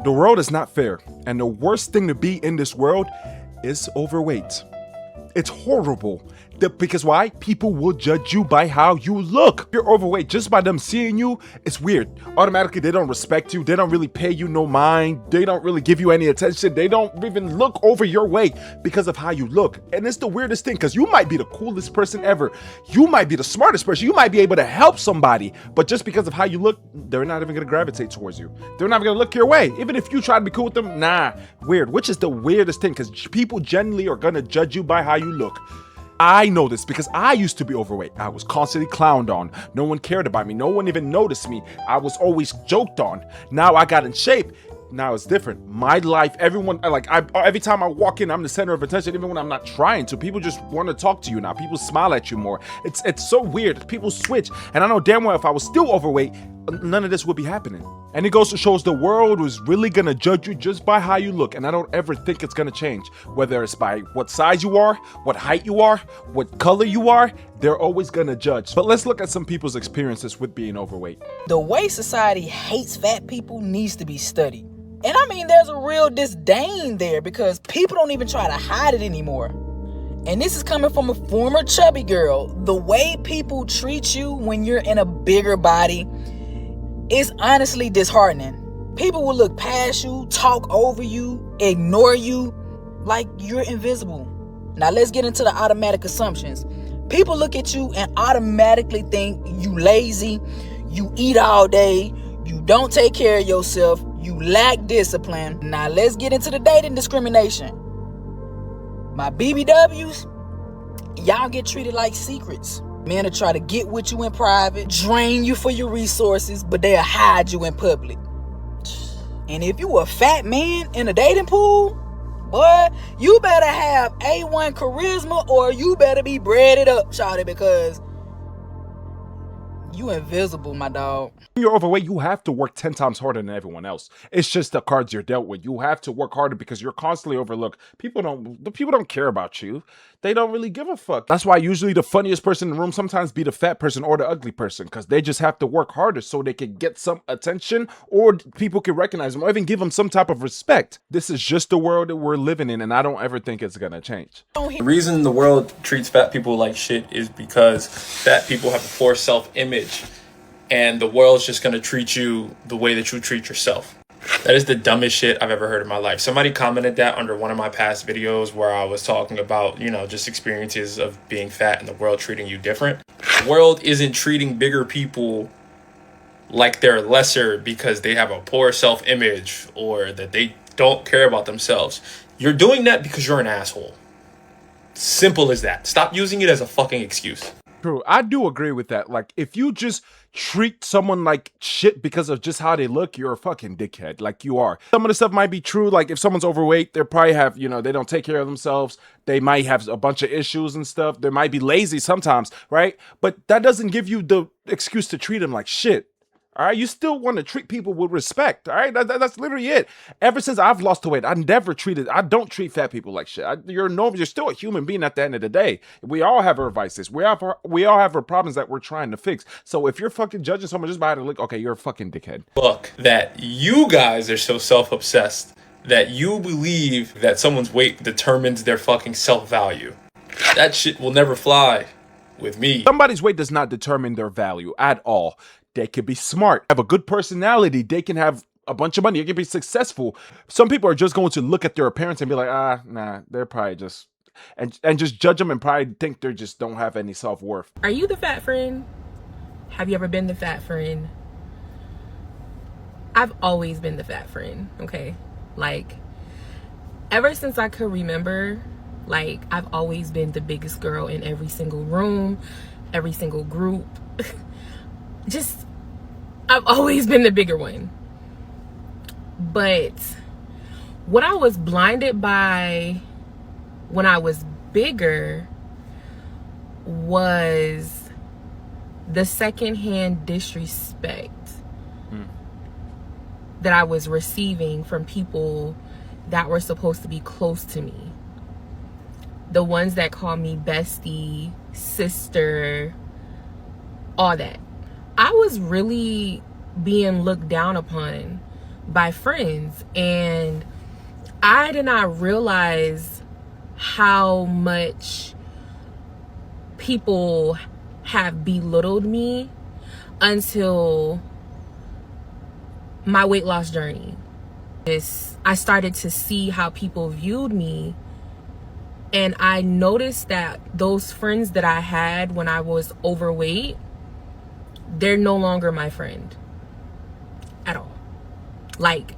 The world is not fair, and the worst thing to be in this world is overweight. It's horrible. Because why? People will judge you by how you look. If you're overweight, just by them seeing you, it's weird. Automatically, they don't respect you. They don't really pay you no mind. They don't really give you any attention. They don't even look over your way because of how you look. And it's the weirdest thing, because you might be the coolest person ever. You might be the smartest person. You might be able to help somebody. But just because of how you look, they're not even going to gravitate towards you. They're not going to look your way. Even if you try to be cool with them, nah, weird. Which is the weirdest thing, because people generally are going to judge you by how you look. I know this because I used to be overweight. I was constantly clowned on. No one cared about me. No one even noticed me. I was always joked on. Now I got in shape. Now it's different. My life, everyone, every time I walk in, I'm the center of attention, even when I'm not trying to. People just want to talk to you now. People smile at you more. It's so weird. People switch. And I know damn well if I was still overweight, none of this would be happening. And it goes to show the world was really gonna judge you just by how you look. And I don't ever think it's gonna change. Whether it's by what size you are, what height you are, what color you are, they're always gonna judge. But let's look at some people's experiences with being overweight. The way society hates fat people needs to be studied. And I mean, there's a real disdain there because people don't even try to hide it anymore. And this is coming from a former chubby girl. The way people treat you when you're in a bigger body is honestly disheartening. People will look past you, talk over you, ignore you like you're invisible. Now let's get into the automatic assumptions. People look at you and automatically think you lazy, you eat all day, you don't take care of yourself, you lack discipline. Now let's get into the dating discrimination. My BBWs, y'all get treated like secrets. Men will try to get with you in private, drain you for your resources, but they'll hide you in public. And if you a fat man in a dating pool, boy, you better have A1 charisma or you better be breaded up, shawty, because you invisible, my dog. When you're overweight, you have to work 10 times harder than everyone else. It's just the cards you're dealt with. You have to work harder because you're constantly overlooked. People don't care about you. They don't really give a fuck. That's why usually the funniest person in the room sometimes be the fat person or the ugly person, because they just have to work harder so they can get some attention or people can recognize them or even give them some type of respect. This is just the world that we're living in, and I don't ever think it's gonna change. The reason the world treats fat people like shit is because fat people have a poor self-image, and the world's just gonna treat you the way that you treat yourself. That is the dumbest shit I've ever heard in my life. Somebody commented that under one of my past videos where I was talking about, just experiences of being fat and the world treating you different. The world isn't treating bigger people like they're lesser because they have a poor self-image or that they don't care about themselves. You're doing that because you're an asshole. Simple as that. Stop using it as a fucking excuse. True, I do agree with that. Like, if you just treat someone like shit because of just how they look, you're a fucking dickhead. Like, you are. Some of the stuff might be true. Like, if someone's overweight, they probably have, they don't take care of themselves. They might have a bunch of issues and stuff. They might be lazy sometimes, right? But that doesn't give you the excuse to treat them like shit. All right, you still want to treat people with respect. All right, that's literally it. Ever since I've lost the weight, I don't treat fat people like shit. You're still a human being at the end of the day. We all have our vices. We all have our problems that we're trying to fix. So if you're fucking judging someone just by how they look, okay, you're a fucking dickhead. Look, that you guys are so self-obsessed that you believe that someone's weight determines their fucking self-value. That shit will never fly with me. Somebody's weight does not determine their value at all. They could be smart, have a good personality. They can have a bunch of money. They can be successful. Some people are just going to look at their appearance and be like, nah, they're probably just, and just judge them and probably think they just don't have any self-worth. Are you the fat friend? Have you ever been the fat friend? I've always been the fat friend, okay? Like, ever since I could remember, like, I've always been the biggest girl in every single room, every single group. I've always been the bigger one. But what I was blinded by when I was bigger was the secondhand disrespect that I was receiving from people that were supposed to be close to me. The ones that called me bestie, sister, all that. I was really being looked down upon by friends. And I did not realize how much people have belittled me until my weight loss journey. I started to see how people viewed me, and I noticed that those friends that I had when I was overweight, they're no longer my friend at all. Like,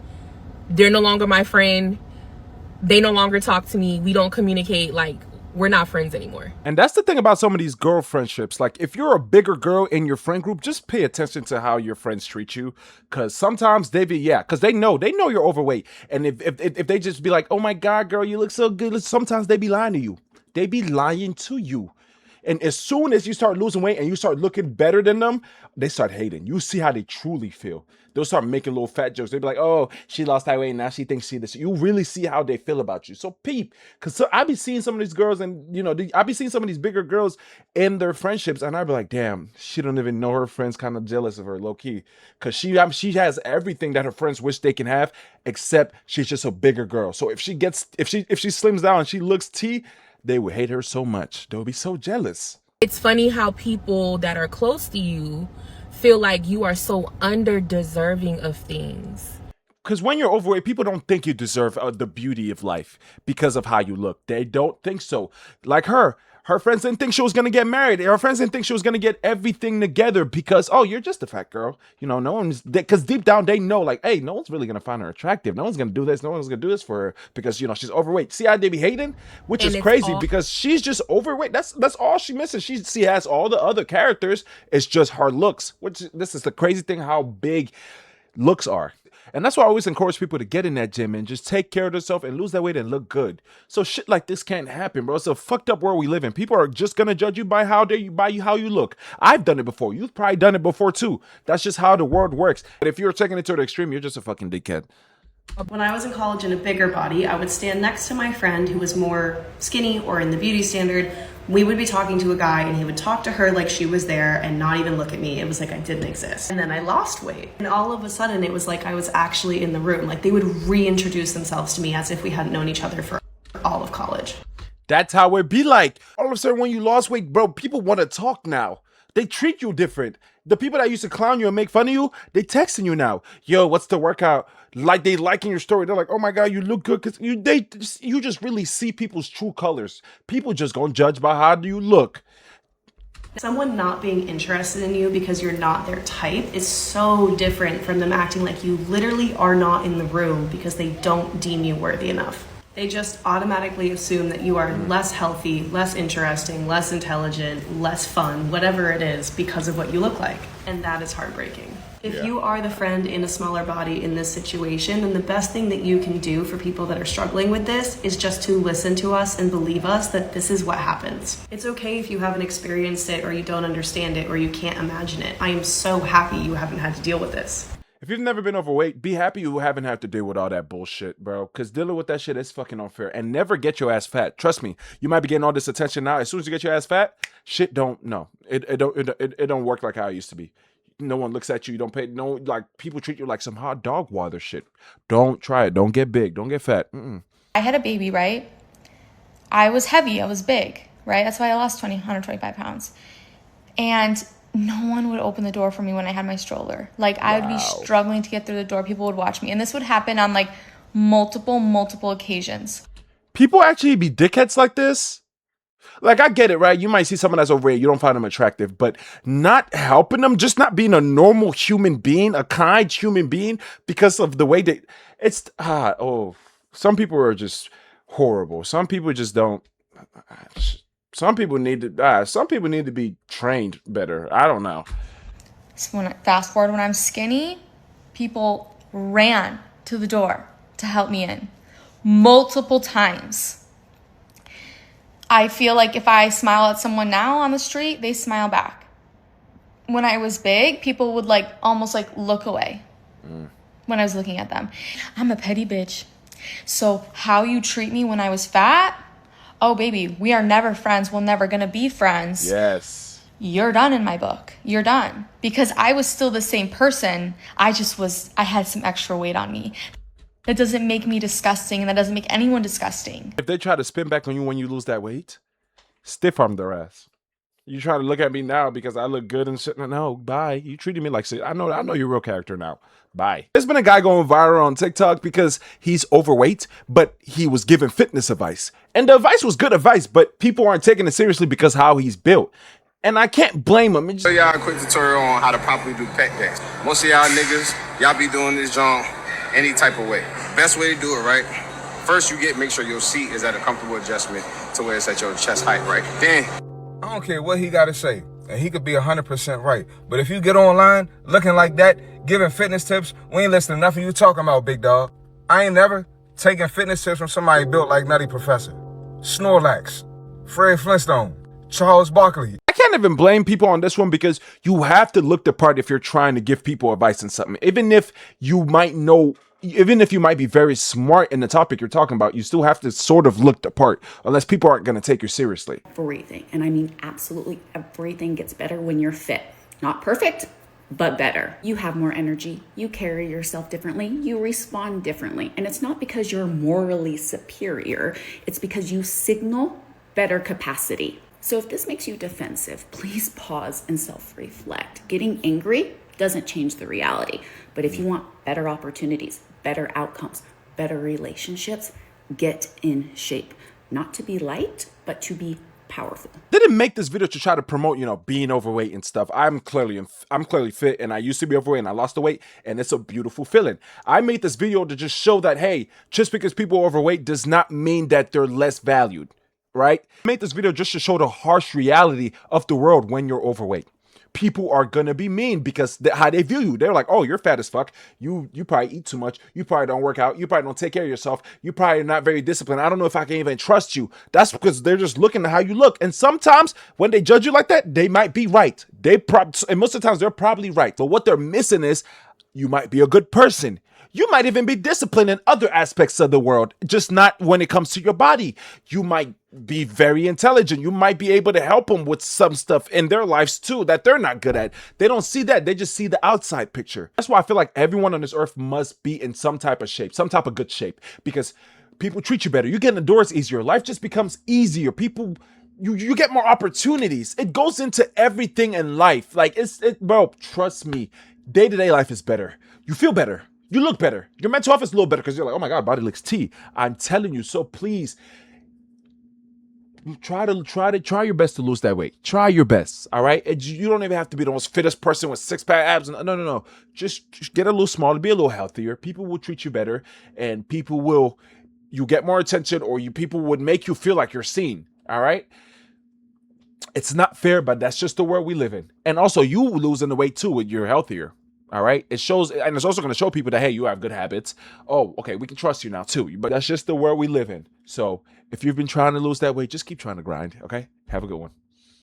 they're no longer my friend. They no longer talk to me. We don't communicate. Like, we're not friends anymore. And that's the thing about some of these girl friendships. Like, if you're a bigger girl in your friend group, just pay attention to how your friends treat you. Because sometimes because they know you're overweight. And if they just be like, oh my God, girl, you look so good. Sometimes they be lying to you. They be lying to you. And as soon as you start losing weight and you start looking better than them, they start hating. You see how they truly feel. They'll start making little fat jokes. They'll be like, oh, she lost that weight. Now she thinks she this. You really see how they feel about you. So peep. Because I be seeing some of these girls and, I be seeing some of these bigger girls in their friendships. And I be like, damn, she don't even know her friends kind of jealous of her, low key. Because she has everything that her friends wish they can have, except she's just a bigger girl. So if she slims down and she looks T, they would hate her so much. They'll be so jealous. It's funny how people that are close to you feel like you are so under-deserving of things. Because when you're overweight, people don't think you deserve the beauty of life because of how you look. They don't think so. Like her friends didn't think she was going to get married. Her friends didn't think she was going to get everything together because, oh, you're just a fat girl. No one's, because deep down they know, like, hey, no one's really going to find her attractive. No one's going to do this. No one's going to do this for her because, she's overweight. See how they be hating? Which is crazy because she's just overweight. That's all she misses. She has all the other characters. It's just her looks, this is the crazy thing how big looks are. And that's why I always encourage people to get in that gym and just take care of themselves and lose that weight and look good. So shit like this can't happen, bro. It's a fucked up world we live in. People are just gonna judge you by how you look. I've done it before. You've probably done it before too. That's just how the world works. But if you're taking it to the extreme, you're just a fucking dickhead. When I was in college in a bigger body, I would stand next to my friend who was more skinny or in the beauty standard. We would be talking to a guy and he would talk to her like she was there and not even look at me. It was like I didn't exist. And then I lost weight. And all of a sudden it was like I was actually in the room. Like they would reintroduce themselves to me as if we hadn't known each other for all of college. That's how it be like. All of a sudden when you lost weight, bro, people want to talk now. They treat you different. The people that used to clown you and make fun of you, they texting you now. Yo, what's the workout? Like they liking your story. They're like, oh my God, you look good. Cause you just really see people's true colors. People just gonna judge by how you look. Someone not being interested in you because you're not their type is so different from them acting like you literally are not in the room because they don't deem you worthy enough. They just automatically assume that you are less healthy, less interesting, less intelligent, less fun, whatever it is, because of what you look like. And that is heartbreaking. If you are the friend in a smaller body in this situation, then the best thing that you can do for people that are struggling with this is just to listen to us and believe us that this is what happens. It's okay if you haven't experienced it or you don't understand it or you can't imagine it. I am so happy you haven't had to deal with this. If you've never been overweight, be happy you haven't had to deal with all that bullshit, bro. Because dealing with that shit is fucking unfair. And never get your ass fat. Trust me, you might be getting all this attention now. As soon as you get your ass fat, shit don't work like how it used to be. No one looks at you. You don't pay. No, like people treat you like some hot dog water shit. Don't try it. Don't get big. Don't get fat. I had a baby, right? I was heavy. I was big, right? That's why I lost 125 pounds. And no one would open the door for me when I had my stroller. Like I would be struggling to get through the door. People would watch me. And this would happen on like multiple occasions. People actually be dickheads like this? Like, I get it, right? You might see someone that's overweight, you don't find them attractive, but not helping them, just not being a normal human being, a kind human being, because of the way they, some people are just horrible. Some people just don't, some people need to be trained better. I don't know. So fast forward when I'm skinny, people ran to the door to help me in multiple times. I feel like if I smile at someone now on the street, they smile back. When I was big, people would almost look away when I was looking at them. I'm a petty bitch. So how you treat me when I was fat? Oh, baby, we are never friends. We're never going to be friends. Yes. you're done in my book. You're done. Because I was still the same person. I had some extra weight on me. That doesn't make me disgusting, and that doesn't make anyone disgusting. If they try to spin back on you when you lose that weight, stiff arm their ass. You try to look at me now because I look good and shit. No, bye. You treated me like shit. I know your real character now. Bye. There's been a guy going viral on TikTok because he's overweight, but he was given fitness advice. And the advice was good advice, but people aren't taking it seriously because how he's built. And I can't blame him. Show y'all a quick tutorial on how to properly do pec decks. Most of y'all niggas, y'all be doing this junk any type of way. Best way to do it, right? First, make sure your seat is at a comfortable adjustment to where it's at your chest height, right? Then, I don't care what he got to say, and he could be 100% right. But if you get online looking like that, giving fitness tips, we ain't listening to nothing you talking about, big dog. I ain't never taking fitness tips from somebody built like Nutty Professor, Snorlax, Fred Flintstone, Charles Barkley. I can't even blame people on this one because you have to look the part if you're trying to give people advice on something. Even if you might be very smart in the topic you're talking about, you still have to sort of look the part, unless people aren't going to take you seriously. Everything, and I mean absolutely everything gets better when you're fit. Not perfect, but better. You have more energy, you carry yourself differently, you respond differently. And it's not because you're morally superior, it's because you signal better capacity. So if this makes you defensive, please pause and self-reflect. Getting angry doesn't change the reality. But if you want better opportunities, better outcomes, better relationships, get in shape. Not to be liked, but to be powerful. Didn't make this video to try to promote, being overweight and stuff. I'm clearly fit, and I used to be overweight and I lost the weight, and it's a beautiful feeling. I made this video to just show that, hey, just because people are overweight does not mean that they're less valued, right? I made this video just to show the harsh reality of the world when you're overweight. People are gonna be mean because how they view you. They're like, oh, you're fat as fuck. You probably eat too much. You probably don't work out. You probably don't take care of yourself. You probably not very disciplined. I don't know if I can even trust you. That's because they're just looking at how you look. And sometimes when they judge you like that, they might be right. And most of the times they're probably right. But what they're missing is you might be a good person. You might even be disciplined in other aspects of the world, just not when it comes to your body. You might be very intelligent. You might be able to help them with some stuff in their lives too that they're not good at. They don't see that. They just see the outside picture. That's why I feel like everyone on this earth must be in some type of shape, some type of good shape, because people treat you better. You get in the doors easier. Life just becomes easier. You get more opportunities. It goes into everything in life. Like bro, trust me, day-to-day life is better. You feel better. You look better. Your mental health is a little better because you're like, oh my God, body looks T. I'm telling you. So please try your best to lose that weight. Try your best. All right. You don't even have to be the most fittest person with 6-pack abs. No. Just get a little smaller, be a little healthier. People will treat you better, and you get more attention, or people would make you feel like you're seen. All right. It's not fair, but that's just the world we live in. And also, you losing the weight too when you're healthier. All right. It shows, and it's also going to show people that, hey, you have good habits. Oh, okay, we can trust you now too. But that's just the world we live in. So if you've been trying to lose that weight, just keep trying to grind. Okay. Have a good one.